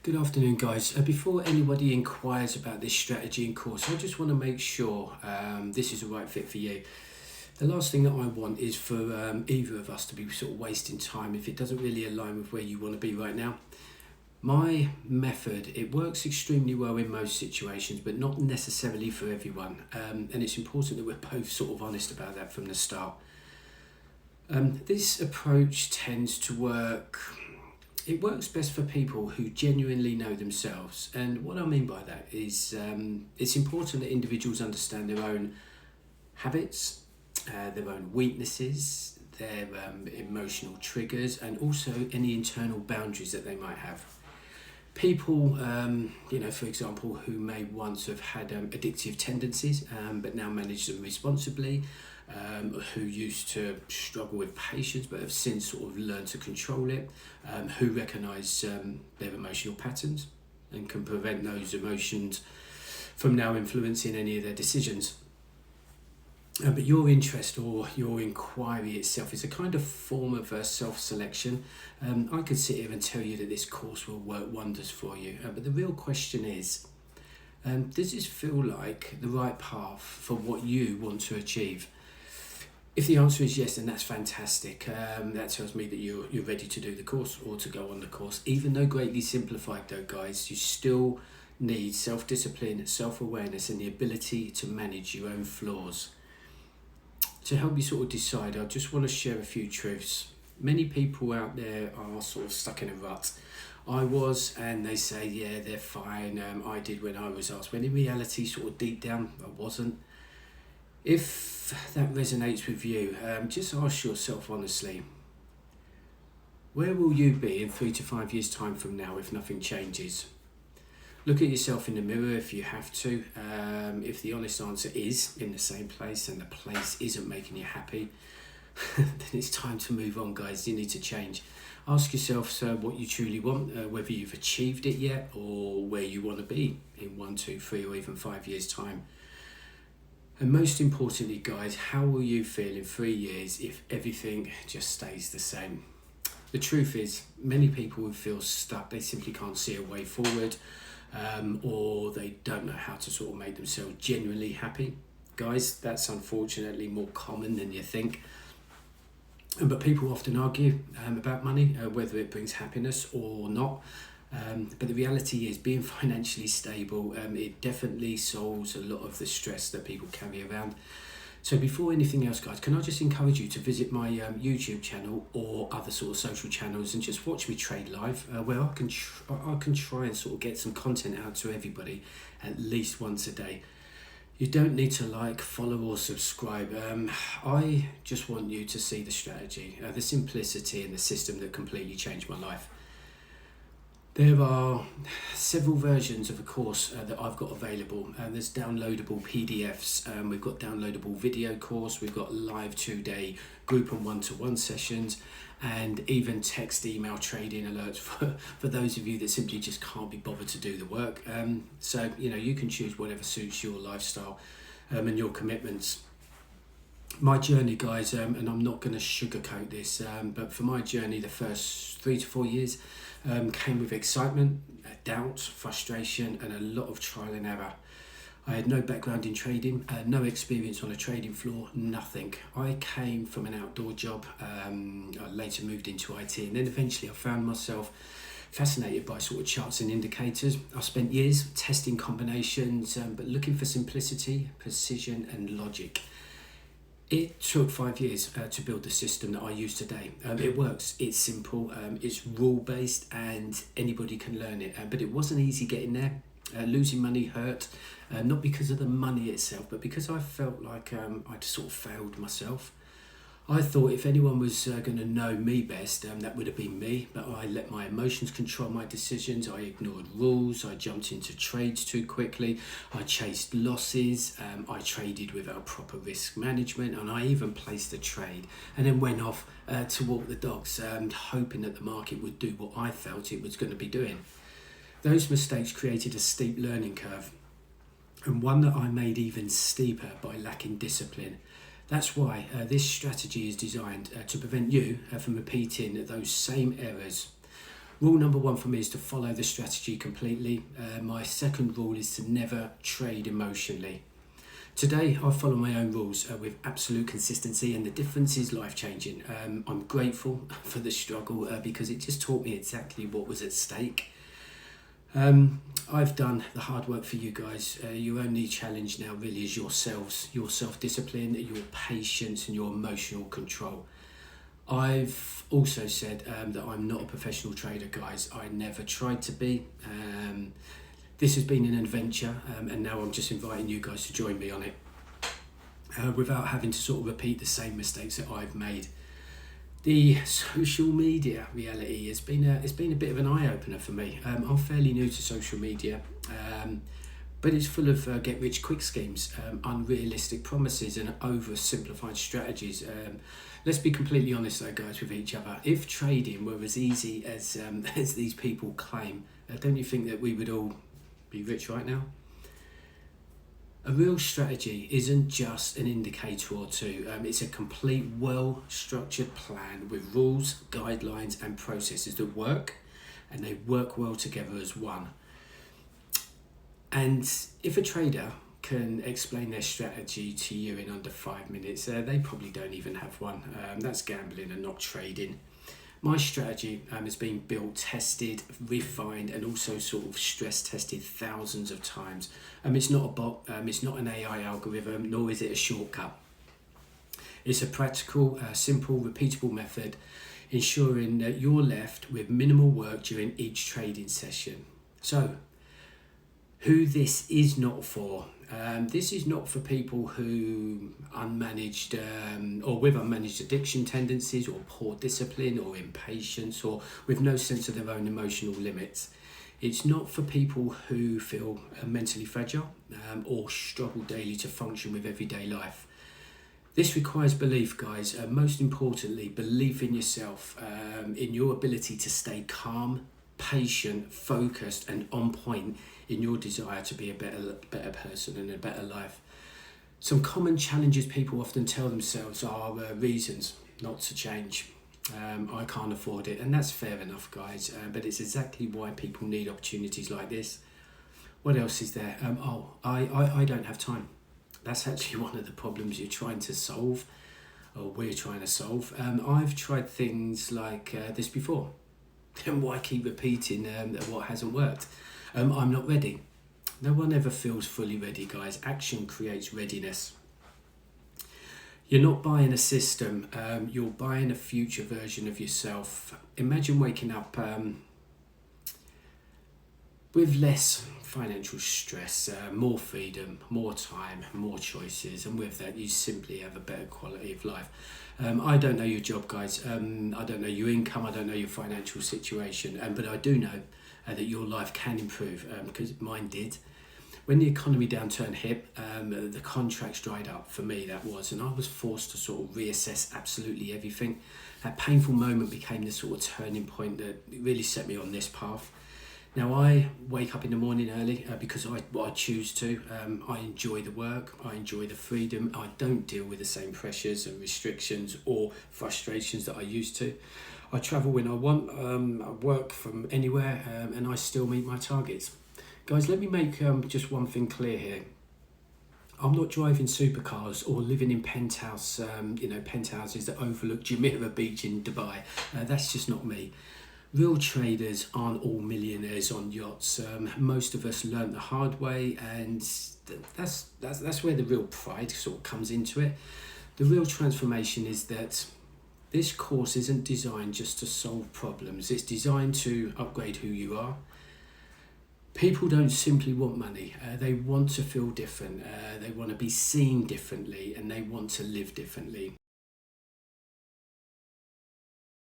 Good afternoon, guys. Before anybody inquires about this strategy and course, I just want to make sure this is the right fit for you. The last thing that I want is for either of us to be sort of wasting time if it doesn't really align with where you want to be right now. My method, it works extremely well in most situations, but not necessarily for everyone. And it's important that we're both sort of honest about that from the start. This approach tends to work. It works best for people who genuinely know themselves. And what I mean by that is it's important that individuals understand their own habits, their own weaknesses, their emotional triggers, and also any internal boundaries that they might have. People, for example, who may once have had addictive tendencies but now manage them responsibly, who used to struggle with patience but have since sort of learned to control it, who recognise their emotional patterns and can prevent those emotions from now influencing any of their decisions. But your interest or your inquiry itself is a kind of form of self-selection. I could sit here and tell you that this course will work wonders for you, but the real question is, does this feel like the right path for what you want to achieve? If the answer is yes, then that's fantastic. That tells me that you're ready to do the course or to go on the course. Even though greatly simplified though, guys, you still need self-discipline, self-awareness and the ability to manage your own flaws. To help you sort of decide, I just want to share a few truths. Many people out there are sort of stuck in a rut. I was, and they say, yeah, they're fine. I did when I was asked, when in reality, sort of deep down, I wasn't. If that resonates with you, just ask yourself honestly, where will you be in 3 to 5 years' time from now if nothing changes? Look at yourself in the mirror if you have to. If the honest answer is in the same place and the place isn't making you happy, then it's time to move on, guys. You need to change. Ask yourself what you truly want, whether you've achieved it yet or where you want to be in 1, 2, 3 or even 5 years' time. And most importantly, guys, how will you feel in 3 years if everything just stays the same? The truth is, many people will feel stuck. They simply can't see a way forward. Or they don't know how to sort of make themselves genuinely happy. Guys, that's unfortunately more common than you think. But people often argue about money, whether it brings happiness or not. But the reality is, being financially stable, it definitely solves a lot of the stress that people carry around. So before anything else, guys, can I just encourage you to visit my YouTube channel or other sort of social channels and just watch me trade live, where I can try and sort of get some content out to everybody at least once a day. You don't need to like, follow or subscribe. I just want you to see the strategy, the simplicity and the system that completely changed my life. There are several versions of a course that I've got available. There's downloadable PDFs, we've got downloadable video course, we've got live 2-day group and one-to-one sessions, and even text email trading alerts for those of you that simply just can't be bothered to do the work. So, you can choose whatever suits your lifestyle and your commitments. My journey, guys, and I'm not going to sugarcoat this, but for my journey, the first 3 to 4 years came with excitement, doubt, frustration, and a lot of trial and error. I had no background in trading, no experience on a trading floor, nothing. I came from an outdoor job. I later moved into IT, and then eventually I found myself fascinated by sort of charts and indicators. I spent years testing combinations, but looking for simplicity, precision, and logic. It took 5 years to build the system that I use today. It works, it's simple, it's rule-based and anybody can learn it. But it wasn't easy getting there. Losing money hurt, not because of the money itself, but because I felt like I'd sort of failed myself. I thought if anyone was going to know me best, that would have been me, but I let my emotions control my decisions. I ignored rules, I jumped into trades too quickly, I chased losses, I traded without proper risk management, and I even placed a trade and then went off to walk the dogs, hoping that the market would do what I felt it was going to be doing. Those mistakes created a steep learning curve, and one that I made even steeper by lacking discipline. That's why this strategy is designed to prevent you from repeating those same errors. Rule number one for me is to follow the strategy completely. My second rule is to never trade emotionally. Today, I follow my own rules with absolute consistency, and the difference is life-changing. I'm grateful for the struggle because it just taught me exactly what was at stake. I've done the hard work for you guys. Your only challenge now really is yourselves, your self-discipline, your patience and your emotional control. I've also said that I'm not a professional trader, guys. I never tried to be. This has been an adventure, and now I'm just inviting you guys to join me on it without having to sort of repeat the same mistakes that I've made. The social media reality has been it's been a bit of an eye-opener for me. I'm fairly new to social media, but it's full of get-rich-quick schemes, unrealistic promises and oversimplified strategies. Let's be completely honest though, guys, with each other. If trading were as easy as as these people claim, don't you think that we would all be rich right now? A real strategy isn't just an indicator or two. It's a complete, well-structured plan with rules, guidelines and processes that work, and they work well together as one. And if a trader can explain their strategy to you in under 5 minutes, they probably don't even have one. That's gambling and not trading. My strategy has been built, tested, refined and also sort of stress tested thousands of times. It's not a bot, it's not an AI algorithm, nor is it a shortcut. It's a practical, simple, repeatable method, ensuring that you're left with minimal work during each trading session. So, who this is not for. This is not for people who unmanaged or with unmanaged addiction tendencies or poor discipline or impatience or with no sense of their own emotional limits. It's not for people who feel mentally fragile or struggle daily to function with everyday life. This requires belief, guys. Most importantly, belief in yourself, in your ability to stay calm, patient, focused and on point in your desire to be a better person and a better life. Some common challenges people often tell themselves are reasons not to change. I can't afford it, and that's fair enough, guys, but it's exactly why people need opportunities like this. What else is there? I don't have time. That's actually one of the problems you're trying to solve, or we're trying to solve. I've tried things like this before. Then why keep repeating what hasn't worked? I'm not ready. No one ever feels fully ready, guys. Action creates readiness. You're not buying a system, you're buying a future version of yourself. Imagine waking up with less financial stress, more freedom, more time, more choices, and with that you simply have a better quality of life. I don't know your job, guys. I don't know your income. I don't know your financial situation, but I do know that your life can improve because mine did. When the economy downturn hit, the contracts dried up. For me, that was, and I was forced to sort of reassess absolutely everything. That painful moment became the sort of turning point that really set me on this path. Now, I wake up in the morning early because I choose to. I enjoy the work, I enjoy the freedom. I don't deal with the same pressures and restrictions or frustrations that I used to. I travel when I want, I work from anywhere, and I still meet my targets. Guys, let me make just one thing clear here. I'm not driving supercars or living in penthouses that overlook Jumeirah Beach in Dubai. That's just not me. Real traders aren't all millionaires on yachts. Most of us learnt the hard way, and that's where the real pride sort of comes into it. The real transformation is that this course isn't designed just to solve problems. It's designed to upgrade who you are. People don't simply want money. They want to feel different. They want to be seen differently, and they want to live differently.